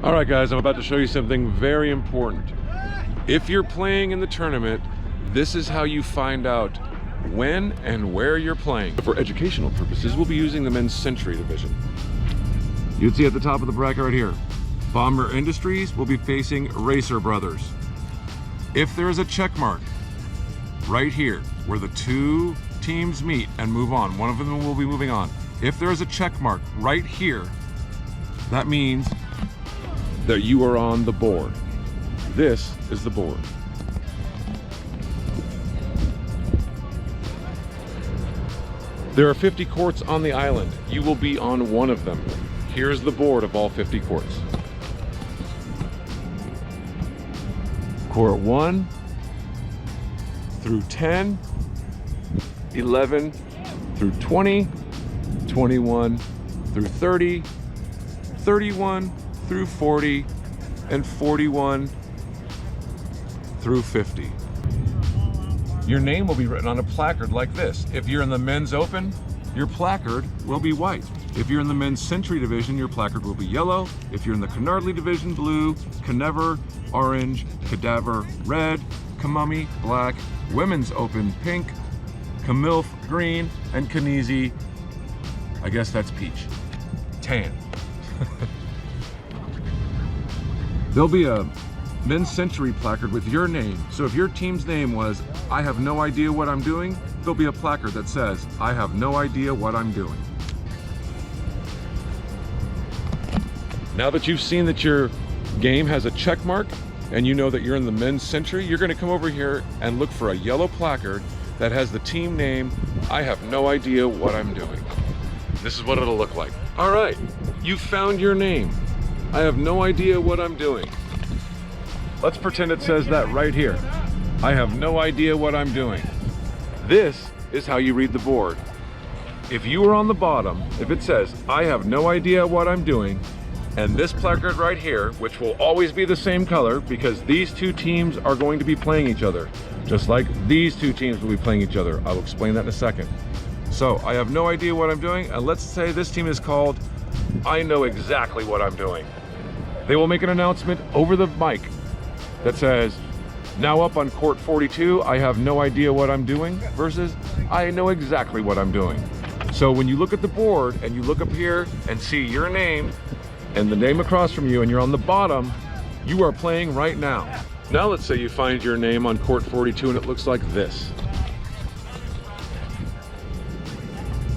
All right, guys, I'm about to show you something very important. If you're playing in the tournament, this is how you find out when and where you're playing. For educational purposes, we'll be using the men's Century division. You'd see at the top of the bracket right here, Bomber Industries will be facing Racer Brothers. If there is a check mark right here where the two teams meet and move on, one of them will be moving on. If there is a check mark right here, that means that you are on the board. This is the board. There are 50 courts on the island. You will be on one of them. Here's the board of all 50 courts. Court 1 through 10, 11 through 20, 21 through 30, 31 through 40, and 41 through 50. Your name will be written on a placard like this. If you're in the men's open, your placard will be white. If you're in the men's Century division, your placard will be yellow. If you're in the Canardley division, blue, Canever, orange, Cadaver, red, Kamami, black, women's open, pink, Camilf, green, and Kanezi, I guess that's peach, tan. There'll be a men's Century placard with your name. So if your team's name was, I have no idea what I'm doing, there'll be a placard that says, I have no idea what I'm doing. Now that you've seen that your game has a check mark and you know that you're in the men's Century, you're gonna come over here and look for a yellow placard that has the team name, I have no idea what I'm doing. This is what it'll look like. All right, you found your name. I have no idea what I'm doing. Let's pretend it says that right here. I have no idea what I'm doing. This is how you read the board. If you are on the bottom, if it says, I have no idea what I'm doing, and this placard right here, which will always be the same color because these two teams are going to be playing each other, just like these two teams will be playing each other. I'll explain that in a second. So I have no idea what I'm doing, and let's say this team is called, I know exactly what I'm doing. They will make an announcement over the mic that says, now up on court 42, I have no idea what I'm doing, versus I know exactly what I'm doing. So when you look at the board and you look up here and see your name and the name across from you and you're on the bottom, you are playing right now. Now let's say you find your name on court 42 and it looks like this.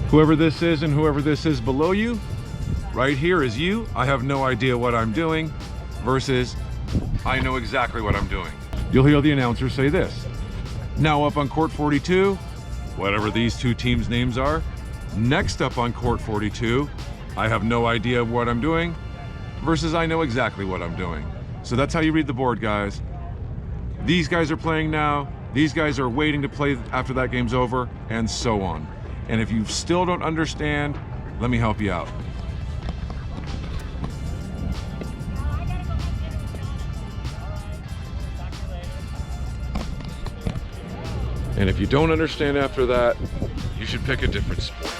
Whoever this is and whoever this is below you, right here is you, I have no idea what I'm doing, versus I know exactly what I'm doing. You'll hear the announcer say this. Now up on court 42, whatever these two teams' names are. Next up on court 42, I have no idea what I'm doing, versus I know exactly what I'm doing. So that's how you read the board, guys. These guys are playing now, these guys are waiting to play after that game's over, and so on. And if you still don't understand, let me help you out. And if you don't understand after that, you should pick a different sport.